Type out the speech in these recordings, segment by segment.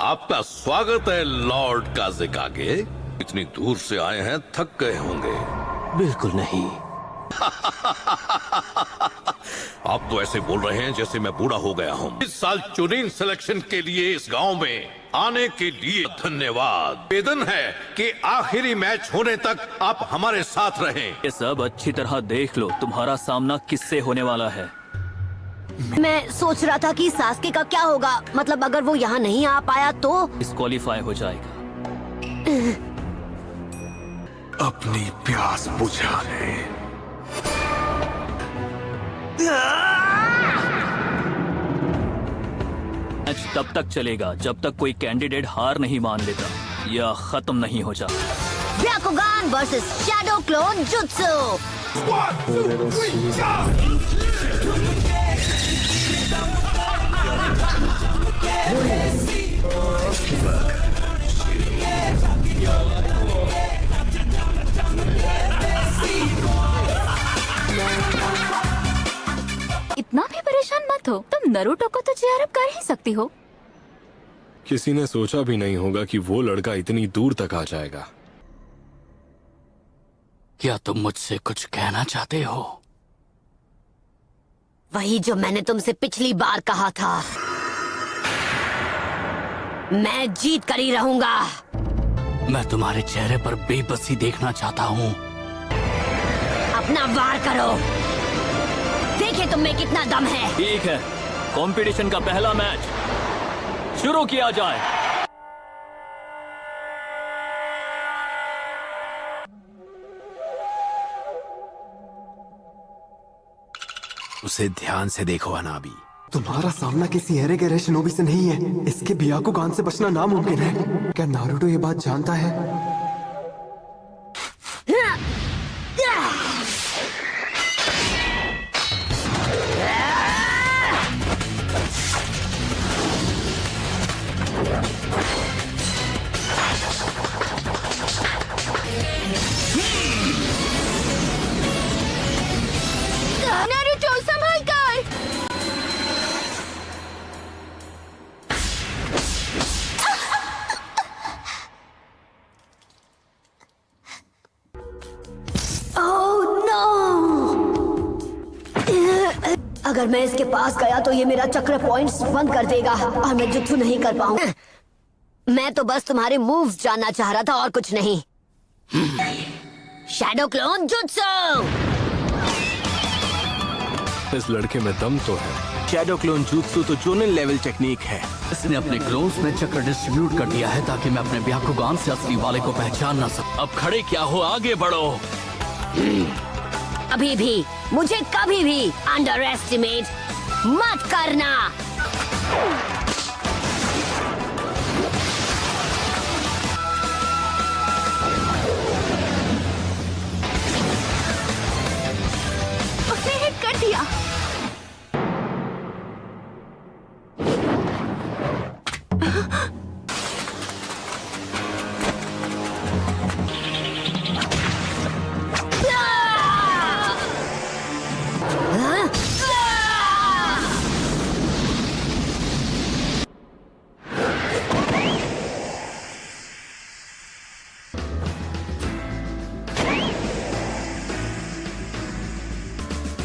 आपका स्वागत है लॉर्ड काज़ेकागे। इतनी दूर से आए हैं, थक गए होंगे। बिल्कुल नहीं। आप तो ऐसे बोल रहे हैं जैसे मैं बूढ़ा हो गया हूँ। इस साल चुनिंग सिलेक्शन के लिए इस गांव में आने के लिए धन्यवाद। निवेदन है कि आखिरी मैच होने तक आप हमारे साथ रहें। ये सब अच्छी तरह देख लो, तुम्हारा सामना किससे होने वाला है। मैं सोच रहा था कि सास्के का क्या होगा, मतलब अगर वो यहाँ नहीं आ पाया तो डिस्क्वालीफाई हो जाएगा। अपनी प्यास बुझा ले। मैच तब तक चलेगा जब तक कोई कैंडिडेट हार नहीं मान लेता या खत्म नहीं हो जाता। ब्याकुगान वर्सेस शैडो क्लोन जुत्सु। इतना भी परेशान मत हो, तुम नरूटो को तो चेयर अप कर ही सकती हो। किसी ने सोचा भी नहीं होगा कि वो लड़का इतनी दूर तक आ जाएगा। क्या तुम मुझसे कुछ कहना चाहते हो? वही जो मैंने तुमसे पिछली बार कहा था। मैं जीत कर ही रहूंगा। मैं तुम्हारे चेहरे पर बेबसी देखना चाहता हूँ। अपना वार करो, देखिए तुम में कितना दम है। ठीक है, कंपटीशन का पहला मैच शुरू किया जाए। उसे ध्यान से देखो अनाबी। तुम्हारा सामना किसी एरे के शिनोबी से नहीं है। इसके ब्याकुगान से बचना नामुमकिन है। क्या नारुतो ये बात जानता है? नारुतो संभाल कर। अगर मैं इसके पास गया तो ये मेरा चक्र पॉइंट्स बंद कर देगा और मैं जुत्सु नहीं कर पाऊंगा। मैं तो बस तुम्हारे मूव्स जानना चाह रहा था और कुछ नहीं। Shadow clone jutsu. इस लड़के में दम तो है। शैडो क्लोन jutsu तो जोनल लेवल टेक्निक है। इसने अपने क्लोन्स में चक्र डिस्ट्रीब्यूट कर दिया है ताकि मैं अपने ब्याकुगान से असली वाले को पहचान ना सकूं। अब खड़े क्या हो, आगे बढ़ो। अभी भी मुझे कभी भी अंडर एस्टिमेट मत करना। उसने हिट कर दिया।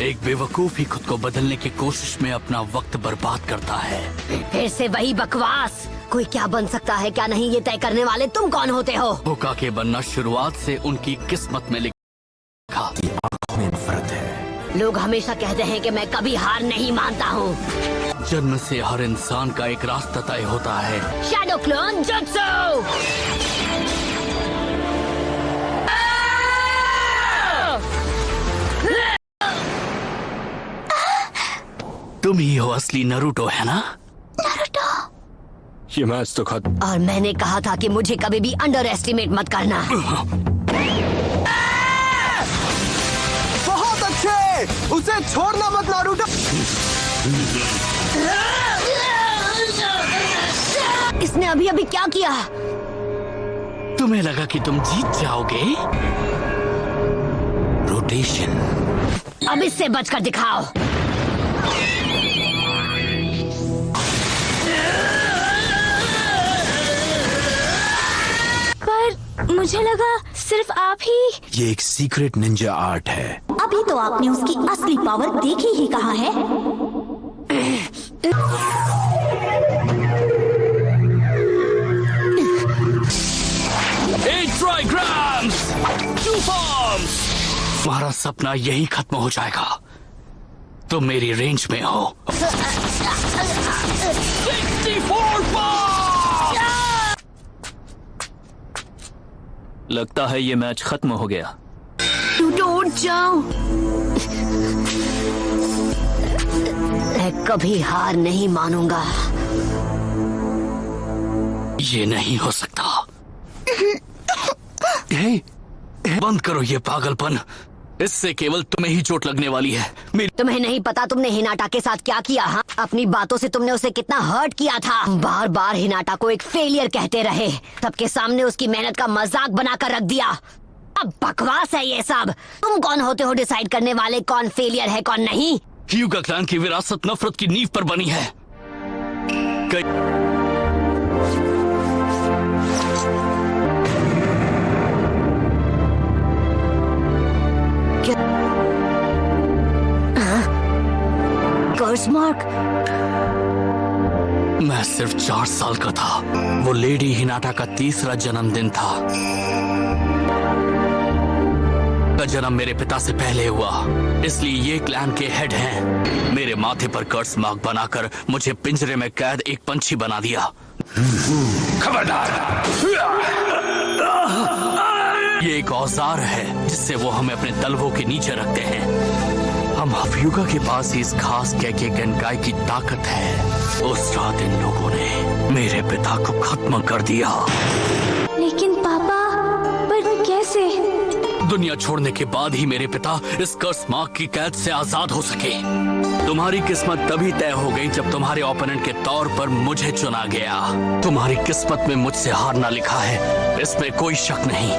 एक बेवकूफ ही खुद को बदलने की कोशिश में अपना वक्त बर्बाद करता है। फिर से वही बकवास। कोई क्या बन सकता है क्या नहीं, ये तय करने वाले तुम कौन होते हो? होकागे बनना शुरुआत से उनकी किस्मत में लिखा। आंखों में नफरत है। लोग हमेशा कहते हैं कि मैं कभी हार नहीं मानता हूँ। जन्म से हर इंसान का एक रास्ता तय होता है। Shadow clone jutsu. तुम ही हो असली नरूटो, है ना? ये मैच तो खत्म। और मैंने कहा था कि मुझे कभी भी अंडर एस्टिमेट मत करना। बहुत अच्छे, उसे छोड़ना मत नारुतो। इसने अभी अभी क्या किया? तुम्हें लगा कि तुम जीत जाओगे? रोटेशन। अब इससे बचकर दिखाओ। मुझे लगा सिर्फ आप ही। ये एक सीक्रेट निंजा आर्ट है। अभी तो आपने उसकी असली पावर देखी ही कहाँ है। ट्राइग्राम्स, 2 फॉर्म्स। तुम्हारा सपना यही खत्म हो जाएगा। तुम मेरी रेंज में हो। 64 फॉर्म्स। लगता है ये मैच खत्म हो गया। टूटो, उठ जाओ। मैं कभी हार नहीं मानूंगा। ये नहीं हो सकता। बंद करो ये पागलपन। इससे केवल तुम्हें ही चोट लगने वाली है। तुम्हें नहीं पता तुमने हिनाटा के साथ क्या किया। हाँ, अपनी बातों से तुमने उसे कितना हर्ट किया था। बार बार हिनाटा को एक फेलियर कहते रहे। सबके सामने उसकी मेहनत का मजाक बनाकर रख दिया। अब बकवास है ये सब। तुम कौन होते हो डिसाइड करने वाले कौन फेलियर है कौन नहीं? ह्यूगा क्लैन की विरासत नफरत की नींव पर बनी है। कर्स मार्क। मैं सिर्फ 4 साल का था। वो लेडी हिनाटा का 3रा जन्मदिन था। का जन्म मेरे पिता से पहले हुआ, इसलिए ये क्लैन के हेड हैं। मेरे माथे पर कर्स मार्क बनाकर मुझे पिंजरे में कैद एक पंछी बना दिया। खबरदार! ये एक औजार है जिससे वो हमें अपने तलवों के नीचे रखते हैं। हम ह्यूगा के पास ही इस खास कैके गनकाई की ताकत है। उस रात इन लोगों ने मेरे पिता को खत्म कर दिया। लेकिन पापा, पर कैसे? दुनिया छोड़ने के बाद ही मेरे पिता इस कर्स मार्क की कैद से आजाद हो सके। तुम्हारी किस्मत तभी तय हो गई जब तुम्हारे ओपोनेंट के तौर पर मुझे चुना गया। तुम्हारी किस्मत में मुझसे हारना लिखा है, इसमें कोई शक नहीं।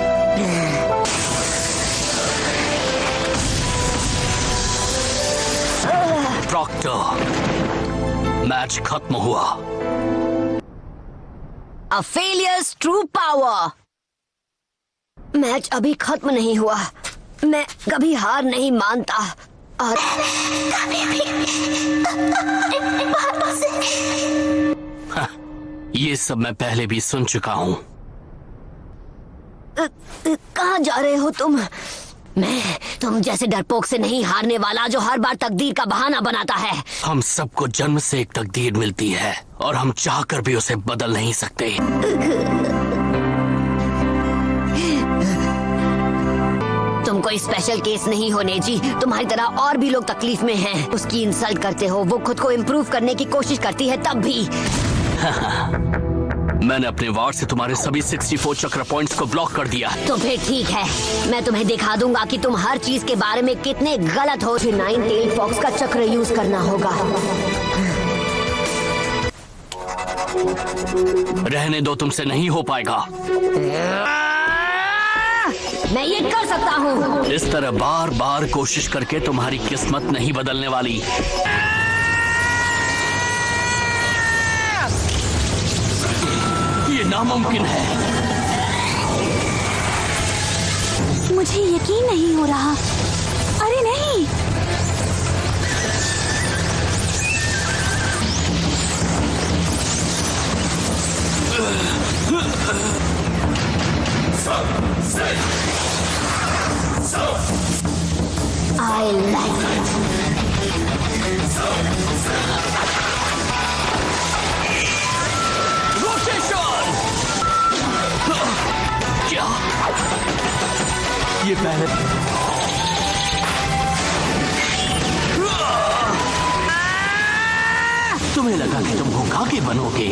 प्रॉक्टर, मैच खत्म हुआ। A failures true power। Match अभी खत्म नहीं हुआ। मैं कभी हार नहीं मानता और ये सब मैं पहले भी सुन चुका हूँ। कहाँ जा रहे हो तुम? मैं तुम जैसे डरपोक से नहीं हारने वाला जो हर बार तकदीर का बहाना बनाता है। हम सबको जन्म से एक तकदीर मिलती है और हम चाहकर भी उसे बदल नहीं सकते। तुम कोई स्पेशल केस नहीं हो नेजी। तुम्हारी तरह और भी लोग तकलीफ में हैं। उसकी इंसल्ट करते हो, वो खुद को इम्प्रूव करने की कोशिश करती है तब भी। मैंने अपने वार से तुम्हारे सभी 64 चक्र पॉइंट्स को ब्लॉक कर दिया। तो फिर ठीक है, मैं तुम्हें दिखा दूंगा कि तुम हर चीज के बारे में कितने गलत हो। 9 टेल फॉक्स का चक्र यूज करना होगा। रहने दो, तुमसे नहीं हो पाएगा। मैं ये कर सकता हूँ। इस तरह बार बार कोशिश करके तुम्हारी किस्मत नहीं बदलने वाली। ये नामुमकिन है। मुझे यकीन नहीं हो रहा। अरे नहीं। I like it. रोटेशन। क्या? ये पहले तुम्हें लगा कि तुम होकागे बनोगे?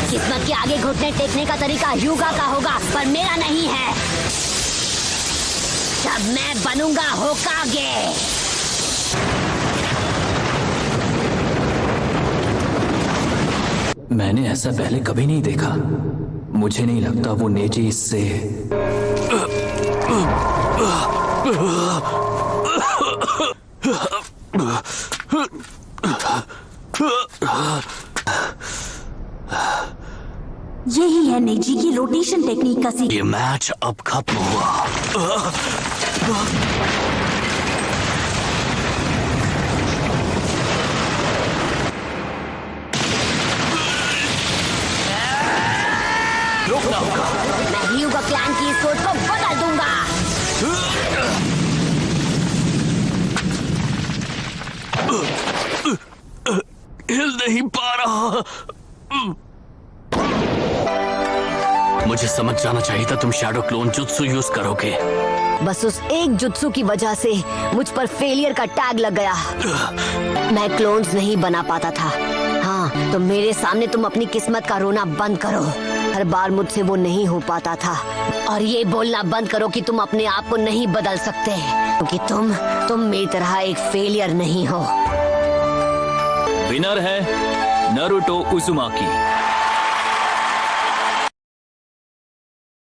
किस्मत के आगे घुटने टेकने का तरीका ह्यूगा का होगा, पर मेरा नहीं है। तब मैं बनूंगा होकागे। मैंने ऐसा पहले कभी नहीं देखा। मुझे नहीं लगता वो नेजी इससे यही है नेजी की रोटेशन टेक्निक का ये मैच अब खत्म हुआ। रोकना होगा। मैं ह्यूगो क्लैन की इस सोच को बदल दूंगा। हिल नहीं पा रहा। मुझे समझ जाना चाहिए था तुम शैडो क्लोन जुत्सु यूज करोगे। बस उस एक जुत्सु की वजह से मुझ पर फेलियर का टैग लग गया। मैं क्लोन्स नहीं बना पाता था। हाँ, तो मेरे सामने तुम अपनी किस्मत का रोना बंद करो। हर बार मुझसे वो नहीं हो पाता था। और ये बोलना बंद करो कि तुम अपने आप को नहीं बदल सकते, क्योंकि तुम मेरी तरह एक फेलियर नहीं हो। विनर है नारुतो उजुमाकी।